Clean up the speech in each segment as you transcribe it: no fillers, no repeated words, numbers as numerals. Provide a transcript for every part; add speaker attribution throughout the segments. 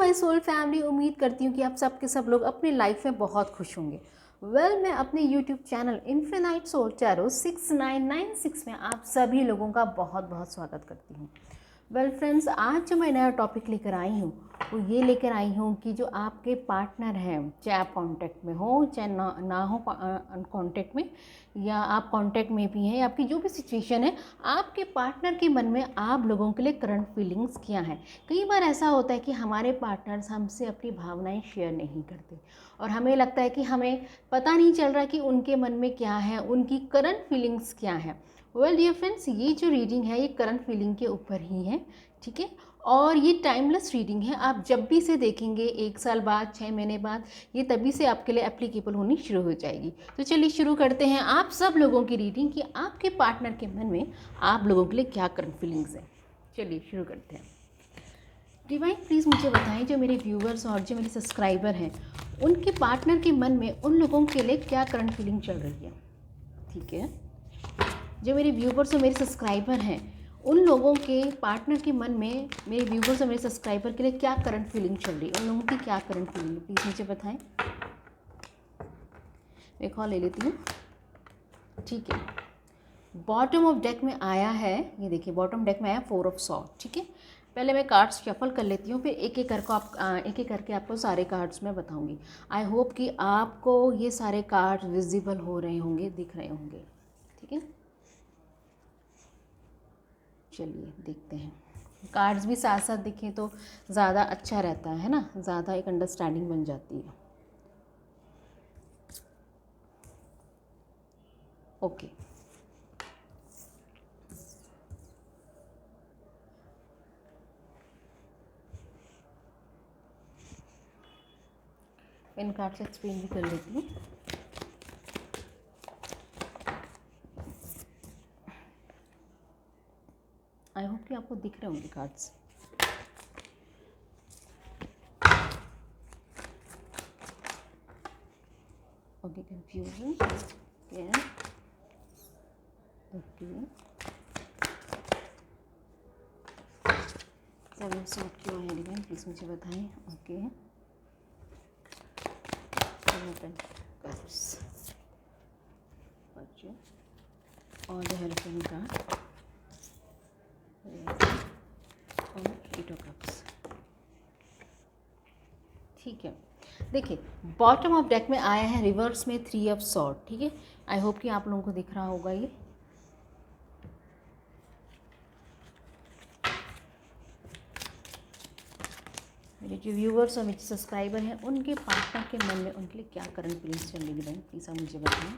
Speaker 1: My soul family, उम्मीद करती हूँ कि आप सब के सब लोग अपने लाइफ में बहुत खुश होंगे। मैं अपने YouTube channel infinite soul tarot 6996 में आप सभी लोगों का बहुत बहुत स्वागत करती हूँ। फ्रेंड्स, आज जो मैं नया टॉपिक लेकर आई हूँ वो ये लेकर आई हूँ कि जो आपके पार्टनर हैं, चाहे आप कांटेक्ट में हो चाहे ना हो कांटेक्ट में, या आप कांटेक्ट में भी हैं, आपकी जो भी सिचुएशन है, आपके पार्टनर के मन में आप लोगों के लिए करंट फीलिंग्स क्या हैं। कई बार ऐसा होता है कि हमारे पार्टनर्स हमसे अपनी भावनाएं शेयर नहीं करते और हमें लगता है कि हमें पता नहीं चल रहा कि उनके मन में क्या है, उनकी करंट फीलिंग्स क्या है। डियर फ्रेंड्स, ये जो रीडिंग है ये करंट फीलिंग के ऊपर ही है, ठीक है। और ये टाइमलेस रीडिंग है, आप जब भी इसे देखेंगे, 1 साल बाद, 6 महीने बाद, ये तभी से आपके लिए एप्लीकेबल होनी शुरू हो जाएगी। तो चलिए शुरू करते हैं आप सब लोगों की रीडिंग कि आपके पार्टनर के मन में आप लोगों के लिए क्या करंट फीलिंग्स हैं। चलिए शुरू करते हैं। डिवाइन प्लीज़ मुझे बताएं, जो मेरे व्यूवर्स और जो मेरे सब्सक्राइबर हैं, उनके पार्टनर के मन में उन लोगों के लिए क्या करंट फीलिंग चल रही है। ठीक है, जो मेरे व्यूवर्स और मेरे सब्सक्राइबर हैं, उन लोगों के पार्टनर के मन में मेरे व्यूवर्स और मेरे सब्सक्राइबर के लिए क्या करंट फीलिंग चल रही है, उन लोगों की क्या करंट फीलिंग है, प्लीज़ मुझे बताएं। मैं कॉल ले लेती हूँ। ठीक है, बॉटम ऑफ डेक में आया है, ये देखिए बॉटम डेक में आया 4 ऑफ सॉर्ड। ठीक है, पहले मैं कार्ड्स शफल कर लेती हूँ, फिर एक एक करके आपको सारे कार्ड्स मैं बताऊँगी। आई होप कि आपको ये सारे कार्ड्स विजिबल हो रहे होंगे, दिख रहे होंगे। ठीक है, चलिए देखते हैं। कार्ड्स भी साथ साथ दिखें तो ज़्यादा अच्छा रहता है ना, ज़्यादा एक अंडरस्टैंडिंग बन जाती है। ओके, इन कार्ड से एक्सप्लेन भी कर लेती हूँ। आई होप कि आपको दिख रहे होंगे cards. Okay, confusion, okay, seven sword क्यों है डिवाइन, प्लीज़ मुझे बताएं। ओके, और द हेरोफेंट कार्ड और 8 ऑफ कप्स। ठीक है, देखिए बॉटम ऑफ डेक में आया है रिवर्स में 3 ऑफ सॉर्ड। ठीक है, आई होप कि आप लोगों को दिख रहा होगा ये। मेरे जो व्यूवर्स और मेरे सब्सक्राइबर हैं, उनके पार्टनर के मन में उनके लिए क्या करंट फीलिंग्स चल रही है, प्लीज़ आप मुझे बताएं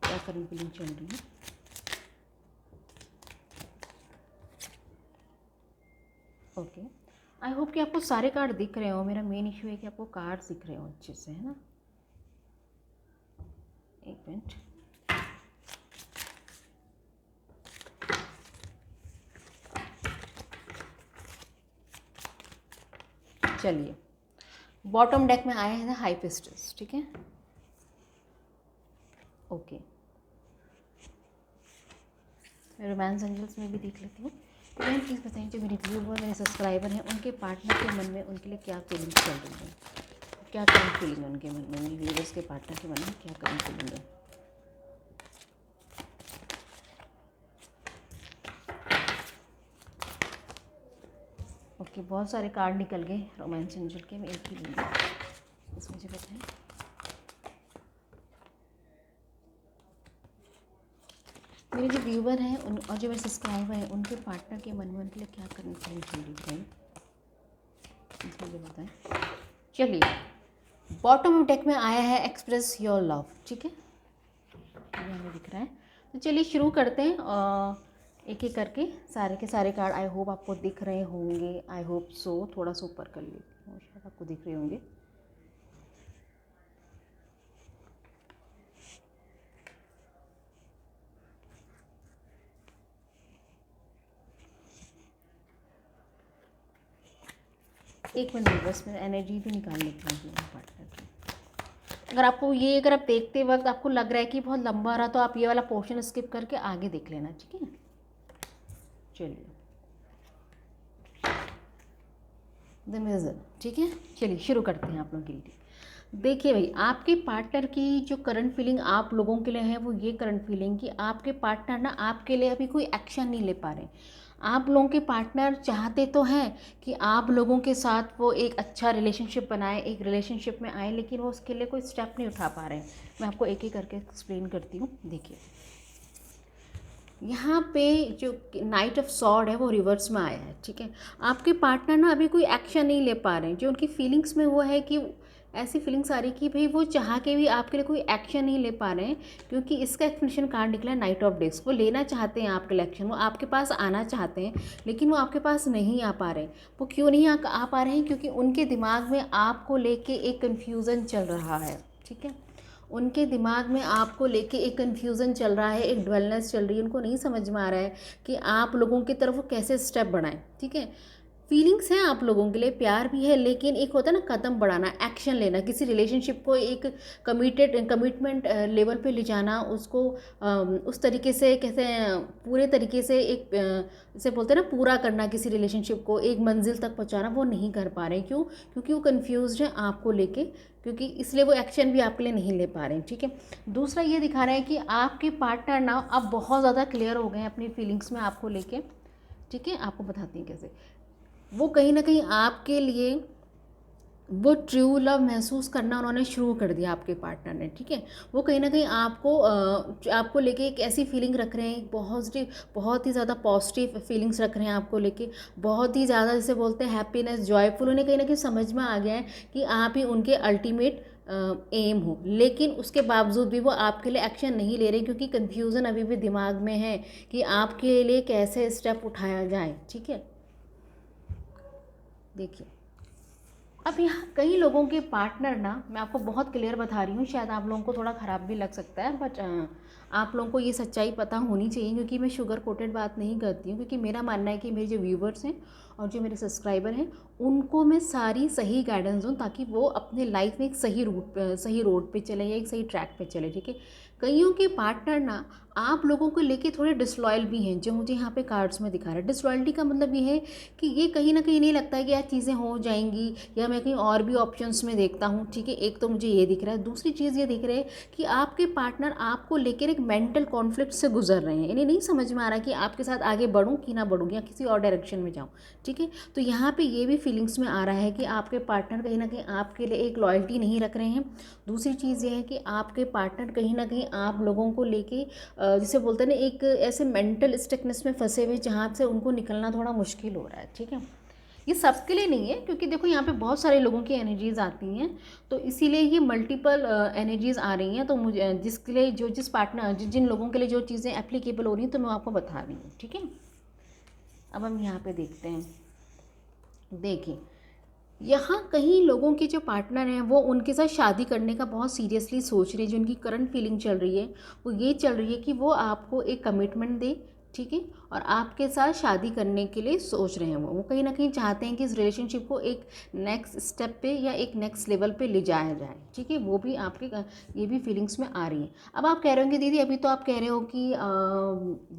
Speaker 1: क्या करंट फीलिंग चल रही है। ओके, आई होप कि आपको सारे कार्ड दिख रहे हो। मेरा मेन इशू है कि आपको कार्ड दिख रहे हो अच्छे से, है ना। एक मिनट, चलिए बॉटम डेक में आया है हाई पिस्टस। ठीक है, ओके, मैं रोमांस एंजल्स में भी देख लेती हूँ। तो मैम प्लीज़ बताइए, जो मेरे व्यूवर मेरे सब्सक्राइबर हैं, उनके पार्टनर के मन में उनके लिए क्या फीलिंग्स चल रही है, क्या करंट फीलिंग है उनके मन में, मेरे व्यूवर्स के पार्टनर के मन में क्या करंट फीलिंग है। ओके, बहुत सारे कार्ड निकल गए रोमांस एंजल के, मैं एक ही लूँगी, बस मुझे बताएं। मेरे जो व्यूवर हैं उन और जो मेरे सब्सक्राइबर हैं, उनके पार्टनर के मन में उनके लिए क्या करंट फीलिंग चल रही है, मुझे बताएं। चलिए बॉटम ऑफ डेक में आया है एक्सप्रेस योर लव। ठीक है, ये हमें दिख रहा है। तो चलिए शुरू करते हैं, एक एक करके सारे के सारे कार्ड आई होप आपको दिख रहे होंगे। आई होप सो, थोड़ा सा ऊपर कर लेती हूँ, शायद आपको दिख रहे होंगे। एक मिनट बस मैं एनर्जी भी निकाल लेती हूँ पार्टनर की। अगर आप देखते वक्त आपको लग रहा है कि बहुत लंबा रहा, तो आप ये वाला पोर्शन स्किप करके आगे देख लेना। ठीक है, चलिए द मेजर। ठीक है, चलिए शुरू करते हैं आप लोगों की रीडिंग। देखिए भाई, आपके पार्टनर की जो करंट फीलिंग आप लोगों के लिए है वो ये करंट फीलिंग कि आपके पार्टनर ना आपके लिए अभी कोई एक्शन नहीं ले पा रहे। आप लोगों के पार्टनर चाहते तो हैं कि आप लोगों के साथ वो एक अच्छा रिलेशनशिप बनाए, एक रिलेशनशिप में आए, लेकिन वो उसके लिए कोई स्टेप नहीं उठा पा रहे हैं। मैं आपको एक एक करके एक्सप्लेन करती हूँ। देखिए, यहाँ पे जो नाइट ऑफ सॉर्ड है वो रिवर्स में आया है। ठीक है, आपके पार्टनर ना अभी कोई एक्शन नहीं ले पा रहे हैं। जो उनकी फीलिंग्स में वो है कि ऐसी फीलिंग्स आ रही कि भाई वो चाह के भी आपके लिए कोई एक्शन नहीं ले पा रहे हैं, क्योंकि इसका एक्सप्लेनेशन कार्ड निकला है नाइट ऑफ डेस्क। वो लेना चाहते हैं आपके लिए एक्शन, वो आपके पास आना चाहते हैं, लेकिन वो आपके पास नहीं आ पा रहे हैं। वो क्यों नहीं आ पा रहे हैं? क्योंकि उनके दिमाग में आपको लेके एक कन्फ्यूज़न चल रहा है। ठीक है, उनके दिमाग में आपको लेके एक कन्फ्यूज़न चल रहा है, एक ड्वेलनेस चल रही है। उनको नहीं समझ में आ रहा है कि आप लोगों की तरफ वो कैसे स्टेप बढ़ाएं। ठीक है, फीलिंग्स हैं आप लोगों के लिए, प्यार भी है, लेकिन एक होता है ना कदम बढ़ाना, एक्शन लेना, किसी रिलेशनशिप को एक कमिटमेंट लेवल पे ले जाना, उसको उस तरीके से कैसे पूरे तरीके से एक जैसे बोलते हैं ना पूरा करना, किसी रिलेशनशिप को एक मंजिल तक पहुंचाना, वो नहीं कर पा रहे। क्यों? क्योंकि वो कन्फ्यूज्ड है आपको लेके, क्योंकि इसलिए वो एक्शन भी आपके लिए नहीं ले पा रहे हैं। ठीक है, दूसरा ये दिखा रहा है कि आपके पार्टनर ना अब बहुत ज़्यादा क्लियर हो गए हैं अपनी फीलिंग्स में आपको लेके। ठीक है, आपको बताती हैं कैसे। वो कहीं ना कहीं आपके लिए वो ट्रू लव महसूस करना उन्होंने शुरू कर दिया आपके पार्टनर ने। ठीक है, वो कहीं ना कहीं आपको लेके एक ऐसी फीलिंग रख रहे हैं, बहुत ही ज़्यादा पॉजिटिव फीलिंग्स रख रहे हैं आपको लेके, बहुत ही ज़्यादा जैसे बोलते हैं हैप्पीनेस, जॉयफुल। उन्हें कहीं ना कहीं समझ में आ गया है कि आप ही उनके अल्टीमेट एम हो, लेकिन उसके बावजूद भी वो आपके लिए एक्शन नहीं ले रहे, क्योंकि कन्फ्यूज़न अभी भी दिमाग में है कि आपके लिए कैसे स्टेप उठाया जाए। ठीक है, देखिए, अब यहाँ कई लोगों के पार्टनर ना, मैं आपको बहुत क्लियर बता रही हूँ, शायद आप लोगों को थोड़ा ख़राब भी लग सकता है, बट आप लोगों को ये सच्चाई पता होनी चाहिए, क्योंकि मैं शुगर कोटेड बात नहीं करती हूँ। क्योंकि मेरा मानना है कि मेरे जो व्यूवर्स हैं और जो मेरे सब्सक्राइबर हैं, उनको मैं सारी सही गाइडेंस दूँ, ताकि वो अपने लाइफ में एक सही रोड पे चले या एक सही ट्रैक पे चले। ठीक है, कईयों के पार्टनर ना आप लोगों को लेके थोड़े डिसलॉयल भी हैं, जो मुझे यहाँ पे कार्ड्स में दिखा रहा है। डिसलॉयल्टी का मतलब ये है कि ये कहीं ना कहीं नहीं लगता है कि यार चीज़ें हो जाएंगी, या मैं कहीं और भी ऑप्शंस में देखता हूँ। ठीक है, एक तो मुझे ये दिख रहा है, दूसरी चीज़ ये दिख रही है कि आपके पार्टनर आपको लेकर एक मेंटल कॉन्फ्लिक्ट से गुजर रहे हैं। इन्हें नहीं समझ में आ रहा कि आपके साथ आगे बढ़ूँ कि ना बढ़ूँ, या किसी और डायरेक्शन में जाऊँ। ठीक है, तो यहाँ पर ये भी फीलिंग्स में आ रहा है कि आपके पार्टनर कहीं ना कहीं आपके लिए एक लॉयल्टी नहीं रख रहे हैं। दूसरी चीज़ ये है कि आपके पार्टनर कहीं ना कहीं आप लोगों को लेके जिसे बोलते हैं ना एक ऐसे मेंटल स्टिकनेस में फंसे हुए, जहाँ से उनको निकलना थोड़ा मुश्किल हो रहा है। ठीक है, ये सबके लिए नहीं है, क्योंकि देखो यहाँ पे बहुत सारे लोगों की एनर्जीज आती हैं, तो इसीलिए ये मल्टीपल एनर्जीज आ रही हैं। तो मुझे जिसके लिए जिस पार्टनर जिन लोगों के लिए जो चीज़ें एप्लीकेबल हो रही हैं, तो मैं आपको बता रही हूँ। ठीक है, अब हम यहाँ पे देखते हैं। देखिए, यहाँ कहीं लोगों के जो पार्टनर हैं वो उनके साथ शादी करने का बहुत सीरियसली सोच रहे हैं। जो उनकी करंट फीलिंग चल रही है वो ये चल रही है कि वो आपको एक कमिटमेंट दे। ठीक है, और आपके साथ शादी करने के लिए सोच रहे हैं। वो कहीं ना कहीं चाहते हैं कि इस रिलेशनशिप को एक नेक्स्ट स्टेप पे या एक नेक्स्ट लेवल पे ले जाया जाए। ठीक है, वो भी आपके ये भी फीलिंग्स में आ रही है। अब आप कह रहे होंगे दीदी अभी तो आप कह रहे हो कि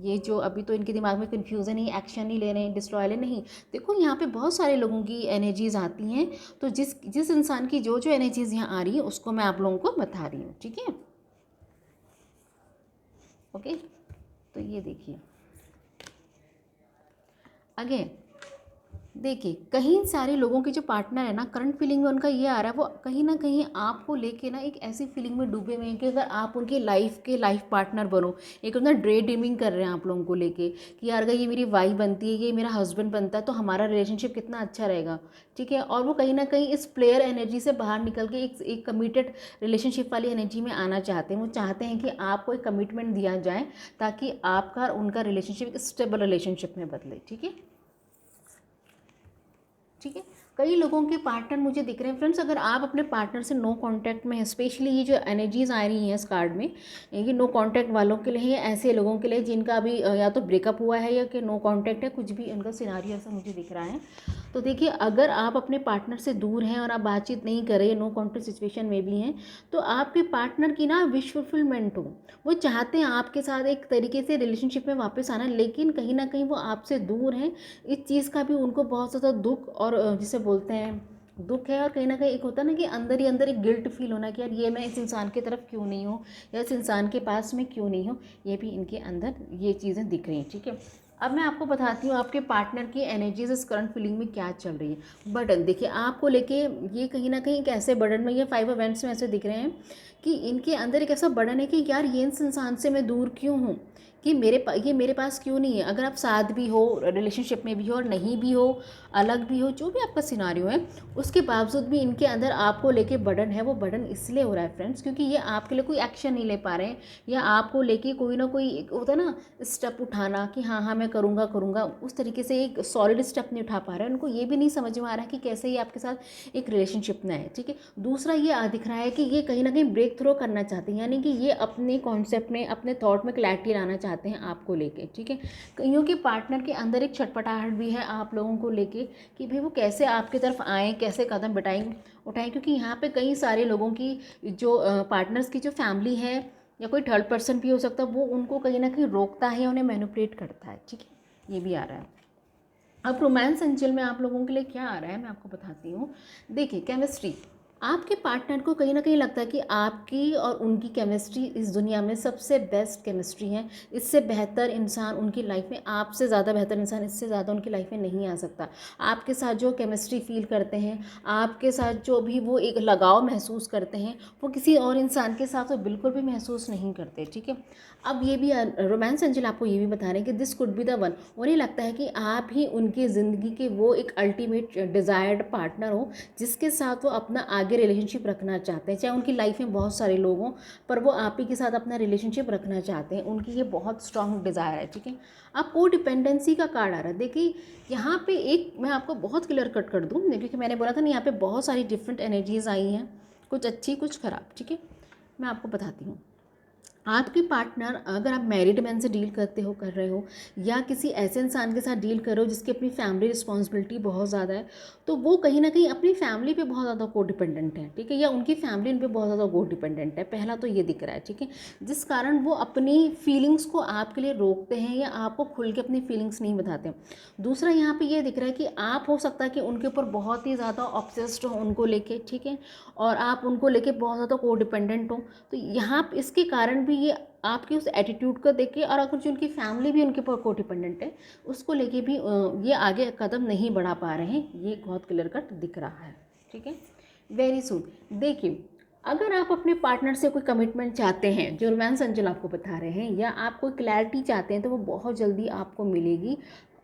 Speaker 1: ये जो अभी तो इनके दिमाग में कन्फ्यूज़न ही, एक्शन नहीं ले रहे हैं, डिस्ट्रॉयल नहीं। देखो यहाँ पे बहुत सारे लोगों की एनर्जीज आती हैं, तो जिस इंसान की जो एनर्जीज यहाँ आ रही है उसको मैं आप लोगों को बता रही हूँ। ठीक है, ओके, तो ये देखिए अगेन, देखिए कहीं सारे लोगों के जो पार्टनर है ना, करंट फीलिंग में उनका ये आ रहा है, वो कहीं ना कहीं आपको लेके ना एक ऐसी फीलिंग में डूबे हुए हैं कि अगर आप उनके लाइफ पार्टनर बनो, एक अपना ड्रे ड्रीमिंग कर रहे हैं आप लोगों को लेके कि यार अगर ये मेरी वाइफ बनती है, ये मेरा हस्बैंड बनता है, तो हमारा रिलेशनशिप कितना अच्छा रहेगा। ठीक है, और वो कहीं ना कहीं इस प्लेयर एनर्जी से बाहर निकल के एक कमिटेड रिलेशनशिप वाली एनर्जी में आना चाहते हैं। वो चाहते हैं कि आपको एक कमिटमेंट दिया जाए, ताकि आपका और उनका रिलेशनशिप एक स्टेबल रिलेशनशिप में बदले। ठीक है, ठीक है, कई लोगों के पार्टनर मुझे दिख रहे हैं फ्रेंड्स। अगर आप अपने पार्टनर से नो कांटेक्ट में हैं, स्पेशली ये जो एनर्जीज आ रही हैं इस कार्ड में, ये नो कांटेक्ट वालों के लिए है, ऐसे लोगों के लिए जिनका अभी या तो ब्रेकअप हुआ है या कि नो कांटेक्ट है, कुछ भी उनका सिनारियो ऐसा मुझे दिख रहा है। तो देखिए, अगर आप अपने पार्टनर से दूर हैं और आप बातचीत नहीं कर रहे, नो कॉन्टैक्ट सिचुएशन में भी हैं, तो आपके पार्टनर की ना विश फुलफिलमेंट हो। वो चाहते हैं आपके साथ एक तरीके से रिलेशनशिप में वापस आना, लेकिन कहीं ना कहीं वो आपसे दूर हैं। इस चीज़ का भी उनको बहुत ज़्यादा दुख और जिसे बोलते हैं दुख है, और कहीं ना कहीं एक होता है ना कि अंदर ही अंदर एक गिल्ट फील होना कि यार ये मैं इस इंसान की तरफ क्यों नहीं हूँ, या इस इंसान के पास में क्यों नहीं हूँ। ये भी इनके अंदर ये चीज़ें दिख रही हैं, ठीक है। अब मैं आपको बताती हूँ आपके पार्टनर की एनर्जीज इस करंट फीलिंग में क्या चल रही है। बर्डन देखिए, आपको लेके ये कहीं ना कहीं एक ऐसे बर्डन में, ये 5 इवेंट्स में ऐसे दिख रहे हैं कि इनके अंदर एक ऐसा बर्डन है कि यार ये इस इंसान से मैं दूर क्यों हूँ, कि ये मेरे पास क्यों नहीं है। अगर आप साथ भी हो, रिलेशनशिप में भी हो और नहीं भी हो, अलग भी हो, जो भी आपका सिनारियो है, उसके बावजूद भी इनके अंदर आपको लेके बर्डन है। वो बर्डन इसलिए हो रहा है फ्रेंड्स, क्योंकि ये आपके लिए कोई एक्शन नहीं ले पा रहे हैं, या आपको लेके कोई ना कोई एक होता है ना स्टेप उठाना कि हाँ हाँ मैं करूँगा करूँगा, उस तरीके से एक सॉलिड स्टेप नहीं उठा पा रहे हैं। उनको ये भी नहीं समझ में आ रहा है कि कैसे ये आपके साथ एक रिलेशनशिप में है, ठीक है। दूसरा ये दिख रहा है कि ये कहीं ना कहीं ब्रेक थ्रो करना चाहते हैं, यानी कि ये अपने कॉन्सेप्ट में, अपने थॉट में क्लैरिटी लाना चाहते हैं आपको लेके, ठीक है। कईयों के पार्टनर के अंदर एक छटपटाहट भी है आप लोगों को लेके कि भाई वो कैसे आपकी तरफ आएँ, कैसे कदम उठाएं, क्योंकि यहाँ पे कई सारे लोगों की जो पार्टनर्स की जो फैमिली है, या कोई थर्ड पर्सन भी हो सकता है, वो उनको कहीं ना कहीं रोकता है, उन्हें मैनिपुलेट करता है, ठीक है। ये भी आ रहा है। अब रोमांस एंजल में आप लोगों के लिए क्या आ रहा है मैं आपको बताती हूँ। देखिए, केमिस्ट्री, आपके पार्टनर को कहीं ना कहीं लगता है कि आपकी और उनकी केमिस्ट्री इस दुनिया में सबसे बेस्ट केमिस्ट्री है। इससे बेहतर इंसान उनकी लाइफ में, आपसे ज़्यादा बेहतर इंसान इससे ज़्यादा उनकी लाइफ में नहीं आ सकता। आपके साथ जो केमिस्ट्री फील करते हैं, आपके साथ जो भी वो एक लगाव महसूस करते हैं, वो किसी और इंसान के साथ तो बिल्कुल भी महसूस नहीं करते, ठीक है। अब ये भी रोमांस एंजल आपको ये भी बता रहे हैं कि this could be the one. उन्हें लगता है कि आप ही उनकी ज़िंदगी के वो एक अल्टीमेट डिज़ायर्ड पार्टनर हो, जिसके साथ वो अपना आगे रिलेशनशिप रखना चाहते हैं। चाहे उनकी लाइफ में बहुत सारे लोग हों, पर वो आप ही के साथ अपना रिलेशनशिप रखना चाहते हैं। उनकी ये बहुत स्ट्रॉन्ग डिज़ायर है, ठीक है। अब को डिपेंडेंसी का कार्ड आ रहा है। देखिए, यहाँ पे एक मैं आपको बहुत क्लियर कट कर दूँ, क्योंकि मैंने बोला था ना यहाँ पे बहुत सारी डिफरेंट एनर्जीज आई हैं, कुछ अच्छी कुछ ख़राब, ठीक है। मैं आपको बताती हूँ। आपके पार्टनर, अगर आप मैरिड मैन से डील करते हो, कर रहे हो, या किसी ऐसे इंसान के साथ डील कर रहे हो जिसकी अपनी फैमिली रिस्पॉन्सिबिलिटी बहुत ज़्यादा है, तो वो कहीं ना कहीं अपनी फैमिली पे बहुत ज़्यादा को डिपेंडेंट है, ठीक है, या उनकी फैमिली उन पर बहुत ज़्यादा को डिपेंडेंट है। पहला तो ये दिख रहा है, ठीक है, जिस कारण वो अपनी फीलिंग्स को आपके लिए रोकते हैं, या आपको खुल के अपनी फीलिंग्स नहीं बताते। दूसरा यहाँ पे ये दिख रहा है कि आप हो सकता है कि उनके ऊपर बहुत ही ज़्यादा ऑब्सेस्ड हो उनको लेके, ठीक है, और आप उनको लेके बहुत ज़्यादा को डिपेंडेंट हो। तो यहाँ इसके कारण भी ये आपके उस एटीट्यूड को देख के, और अगर जो उनकी फैमिली भी उनके ऊपर को डिपेंडेंट है, उसको लेके भी ये आगे कदम नहीं बढ़ा पा रहे हैं। ये बहुत क्लियर कट दिख रहा है, ठीक है। वेरी सुन, देखिए, अगर आप अपने पार्टनर से कोई कमिटमेंट चाहते हैं, जो रोमांस एंजल आपको बता रहे हैं, या आप कोई क्लैरिटी चाहते हैं, तो वो बहुत जल्दी आपको मिलेगी,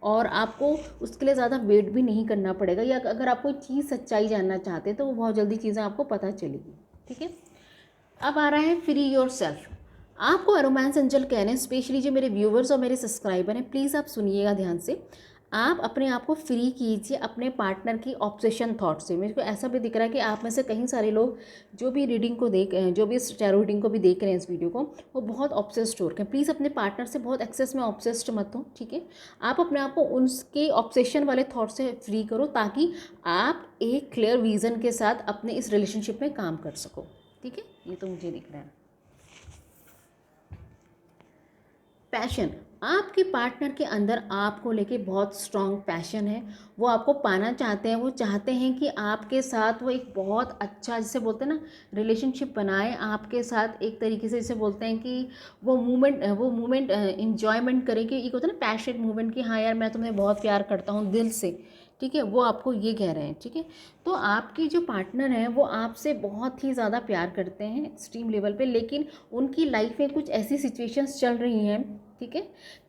Speaker 1: और आपको उसके लिए ज़्यादा वेट भी नहीं करना पड़ेगा। या अगर आप कोई चीज़ सच्चाई जानना चाहते हैं, तो वो बहुत जल्दी चीज़ें आपको पता चलेगी, ठीक है। अब आ रहा है फ्री योर सेल्फ। आपको रोमांस एंजल कह रहे हैं, स्पेशली जो मेरे व्यूवर्स और मेरे सब्सक्राइबर हैं, प्लीज़ आप सुनिएगा ध्यान से। आप अपने आप को फ्री कीजिए अपने पार्टनर की ऑब्सेशन थॉट से। मेरे को ऐसा भी दिख रहा है कि आप में से कई सारे लोग जो भी रीडिंग को जो भी इस टैरो रीडिंग को भी देख रहे हैं, इस वीडियो को, वो बहुत ऑब्सेस्ड हो रहे हैं। प्लीज़ अपने पार्टनर से बहुत एक्सेस में ऑब्सेस्ड मत हो, ठीक है। आप अपने आप को उनके ऑब्सेशन वाले थॉट से फ्री करो, ताकि आप एक क्लियर विज़न के साथ अपने इस रिलेशनशिप में काम कर सको, ठीक है। ये तो मुझे दिख रहा है। पैशन, आपके पार्टनर के अंदर आपको लेके बहुत स्ट्रॉन्ग पैशन है। वो आपको पाना चाहते हैं, वो चाहते हैं कि आपके साथ वो एक बहुत अच्छा, जिसे बोलते हैं ना, रिलेशनशिप बनाए आपके साथ। एक तरीके से जिसे बोलते हैं कि वो मूवमेंट इन्जॉयमेंट करें, कि एक होता है ना पैशनेट मूवमेंट, कि हाँ यार मैं तुम्हें बहुत प्यार करता हूँ दिल से, ठीक है। वो आपको ये कह रहे हैं, ठीक है। तो आपके जो पार्टनर हैं वो आपसे बहुत ही ज़्यादा प्यार करते हैं एक्सट्रीम लेवल पे, लेकिन उनकी लाइफ में कुछ ऐसी सिचुएशंस चल रही हैं, ठीक है,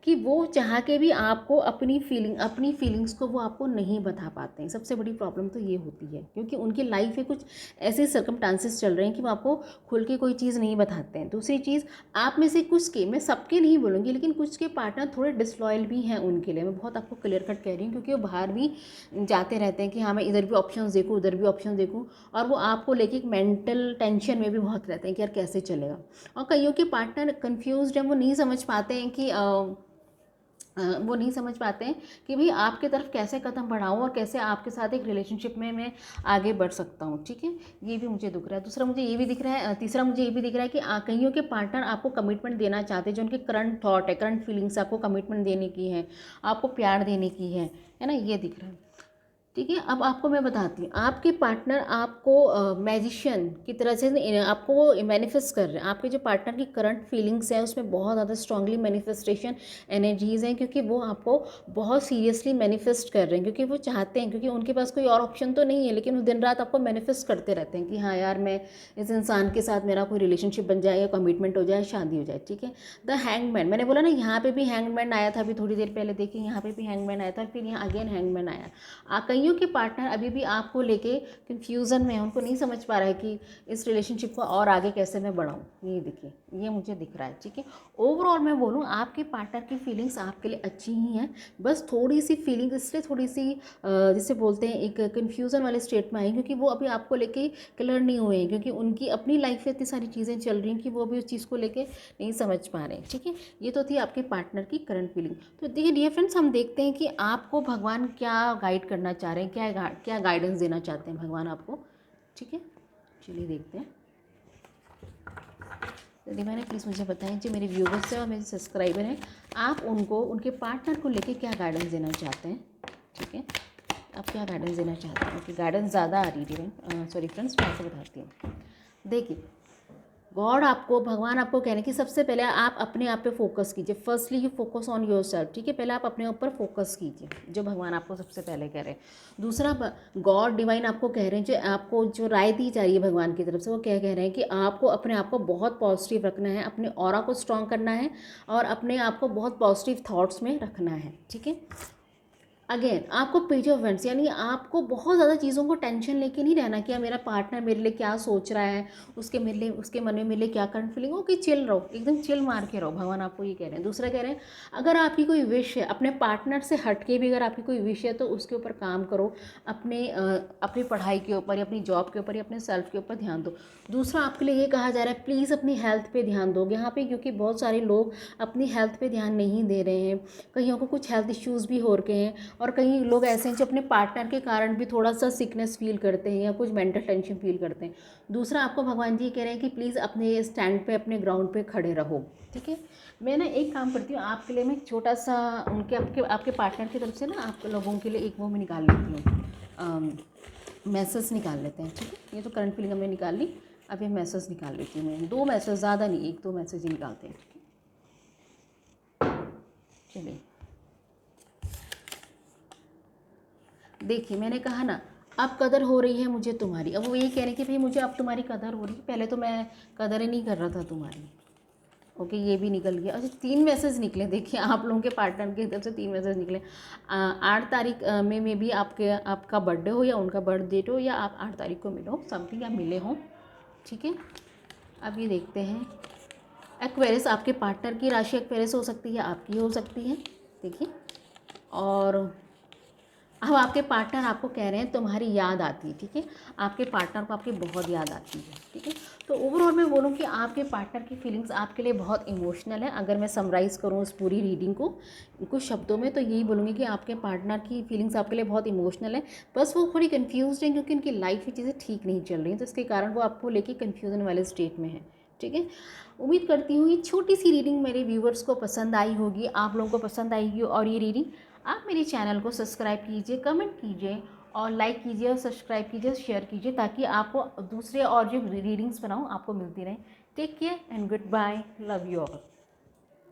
Speaker 1: कि वो चाह के भी आपको अपनी फीलिंग्स को वो आपको नहीं बता पाते हैं। सबसे बड़ी प्रॉब्लम तो ये होती है, क्योंकि उनकी लाइफ में कुछ ऐसे सर्कमस्टांसेस चल रहे हैं कि वो आपको खुल के कोई चीज़ नहीं बताते हैं। दूसरी चीज़, आप में से कुछ के, मैं सबके नहीं बोलूँगी, लेकिन कुछ के पार्टनर थोड़े डिसलॉयल भी हैं उनके लिए। मैं बहुत आपको क्लियर कट कह रही हूँ, क्योंकि वो बाहर भी जाते रहते हैं कि हाँ मैं इधर भी ऑप्शंस देखूँ, उधर भी ऑप्शन देखूँ, और वो आपको लेके एक मेंटल टेंशन में भी बहुत रहते हैं कि यार कैसे चलेगा। और कईयों के पार्टनर कंफ्यूज्ड हैं, वो नहीं समझ पाते हैं कि वो नहीं समझ पाते हैं कि भाई आपके तरफ कैसे कदम बढ़ाऊँ और कैसे आपके साथ एक रिलेशनशिप में मैं आगे बढ़ सकता हूँ, ठीक है। ये भी मुझे दिख रहा है। दूसरा मुझे ये भी दिख रहा है, तीसरा मुझे ये भी दिख रहा है कि कईयों के पार्टनर आपको कमिटमेंट देना चाहते हैं, जो उनके करंट थॉट है, करंट फीलिंग्स आपको कमिटमेंट देने की है, आपको प्यार देने की है ना, ये दिख रहा है, ठीक है। अब आपको मैं बताती हूँ, आपके पार्टनर आपको मैजिशियन की तरह से आपको वो मैनिफेस्ट कर रहे हैं। आपके जो पार्टनर की करंट फीलिंग्स हैं उसमें बहुत ज़्यादा स्ट्रांगली मैनिफेस्टेशन एनर्जीज़ हैं, क्योंकि वो आपको बहुत सीरियसली मैनिफेस्ट कर रहे हैं, क्योंकि वो चाहते हैं, क्योंकि उनके पास कोई और ऑप्शन तो नहीं है, लेकिन वो दिन रात आपको मैनिफेस्ट करते रहते हैं कि हाँ यार, मैं इस इंसान के साथ मेरा कोई रिलेशनशिप बन जाए या कमिटमेंट हो जाए, शादी हो जाए, ठीक है। द हैंगमैन, मैंने बोला ना यहाँ पे भी हैंगमैन आया था अभी थोड़ी देर पहले, देखिए यहाँ पे भी हैंगमैन आया था, फिर यहाँ अगेन हैंगमैन आया। कईयों के पार्टनर अभी भी आपको लेके कंफ्यूजन में है, उनको नहीं समझ पा रहा है कि इस रिलेशनशिप को और आगे कैसे मैं बढ़ाऊँ। ये देखिए, ये मुझे दिख रहा है, ठीक है। ओवरऑल मैं बोलूँ, आपके पार्टनर की फीलिंग्स आपके लिए अच्छी ही हैं, बस थोड़ी सी फीलिंग इसलिए थोड़ी सी जिसे बोलते हैं एक कन्फ्यूज़न वाले स्टेट में आई, क्योंकि वो अभी आपको लेके क्लियर नहीं हुए हैं, क्योंकि उनकी अपनी लाइफ में इतनी सारी चीज़ें चल रही हैं कि वो अभी उस चीज़ को लेके नहीं समझ पा रहे हैं, ठीक है। ये तो थी आपके पार्टनर की करंट फीलिंग। तो देखिए डियर फ्रेंड्स, हम देखते हैं कि आपको भगवान क्या गाइड करना चाह रहे हैं, क्या गाइडेंस देना चाहते हैं भगवान आपको, ठीक है। चलिए देखते हैं। यदि मैंने प्लीज़ मुझे बताएं, जो मेरे व्यूवर्स हैं और मेरे सब्सक्राइबर हैं, आप उनको उनके पार्टनर को लेके क्या गाइडेंस देना चाहते हैं, ठीक है। आप क्या गाइडेंस देना चाहते हैं, क्योंकि गाइडेंस ज़्यादा आ रही है। सॉरी फ्रेंड्स, मैं आपको बताती हूँ। देखिए, गॉड आपको, भगवान आपको कह रहे हैं कि सबसे पहले आप अपने आप पे फोकस कीजिए। Firstly you focus on your self, ठीक है। पहले आप अपने ऊपर फोकस कीजिए, जो भगवान आपको सबसे पहले कह रहे हैं। दूसरा, गॉड डिवाइन आपको कह रहे हैं, जो आपको जो राय दी जा रही है भगवान की तरफ से, वो क्या कह रहे हैं कि आपको अपने आप को बहुत पॉजिटिव रखना है, अपने ऑरा को स्ट्रॉन्ग करना है और अपने आप को बहुत पॉजिटिव थाट्स में रखना है, ठीक है। अगेन आपको पेज ऑफ वेंट्स, यानी आपको बहुत ज़्यादा चीज़ों को टेंशन लेके नहीं रहना कि मेरा पार्टनर मेरे लिए क्या सोच रहा है, उसके मन में मेरे लिए क्या करंट फीलिंग हो, कि चिल रहो, एकदम चिल मार के रहो। भगवान आपको ये कह रहे हैं। दूसरा कह रहे हैं, अगर आपकी कोई विश है, अपने पार्टनर से हट के भी अगर आपकी कोई विश है, तो उसके ऊपर काम करो, अपनी पढ़ाई के ऊपर या अपनी जॉब के ऊपर या अपने सेल्फ के ऊपर ध्यान दो। दूसरा आपके लिए ये कहा जा रहा है, प्लीज़ अपनी हेल्थ पे ध्यान दो यहाँ पे, क्योंकि बहुत सारे लोग अपनी हेल्थ पे ध्यान नहीं दे रहे हैं। कईयों को कुछ हेल्थ इश्यूज़ भी हो रखे हैं, और कई लोग ऐसे हैं जो अपने पार्टनर के कारण भी थोड़ा सा सिकनेस फील करते हैं या कुछ मेंटल टेंशन फील करते हैं। दूसरा, आपको भगवान जी कह रहे हैं कि प्लीज़ अपने स्टैंड पे, अपने ग्राउंड पे खड़े रहो, ठीक है। मैं ना एक काम करती हूँ आपके लिए, मैं एक छोटा सा आपके पार्टनर की तरफ से ना आप लोगों के लिए एक वो मैं निकाल लेती हूँ, मैसेज निकाल लेते हैं, ठीक है। ये तो करंट फीलिंग हमने निकाल ली, अब ये मैसेज निकाल लेती हूँ मैं, 2 मैसेज, ज़्यादा नहीं, 1-2 मैसेज ही निकालते हैं, ठीक है। चलिए देखिए, मैंने कहा ना, अब कदर हो रही है मुझे तुम्हारी। अब वो यही कह रहे हैं कि भाई मुझे अब तुम्हारी कदर हो रही है, पहले तो मैं कदर ही नहीं कर रहा था तुम्हारी। ओके, ये भी निकल गया। अच्छा, 3 मैसेज निकले, देखिए आप लोगों के पार्टनर की तरफ से 3 मैसेज निकले। 8 तारीख में भी आपका बर्थडे हो या उनका बर्थ डेट हो, या आप 8 तारीख को मिलो, समथिंग आप मिले हों, ठीक है। अब ये देखते हैं, एक्वेरियस, आपके पार्टनर की राशि एक्वेरियस हो सकती है, आपकी हो सकती है, देखिए। और अब आपके पार्टनर आपको कह रहे हैं तुम्हारी याद आती है, ठीक है। आपके पार्टनर को आपकी बहुत याद आती है, ठीक है। तो ओवरऑल मैं बोलूँ कि आपके पार्टनर की फीलिंग्स आपके लिए बहुत इमोशनल है। अगर मैं समराइज़ करूँ उस पूरी रीडिंग को कुछ शब्दों में, तो यही बोलूँगी कि आपके पार्टनर की फीलिंग्स आपके लिए बहुत इमोशनल है। बस वो थोड़ी कन्फ्यूज़ हैं, क्योंकि उनकी लाइफ में चीज़ें ठीक नहीं चल रही हैं, तो इसके कारण वो आपको लेके कन्फ्यूज़न वाले स्टेट में है, ठीक है। उम्मीद करती हूँ ये छोटी सी रीडिंग मेरे व्यूवर्स को पसंद आई होगी, आप लोगों को पसंद आएगी। और ये रीडिंग आप मेरे चैनल को सब्सक्राइब कीजिए, कमेंट कीजिए और लाइक कीजिए और सब्सक्राइब कीजिए, शेयर कीजिए, ताकि आपको दूसरे और जो रीडिंग्स बनाऊँ आपको मिलती रहें। Take care and goodbye, love you all.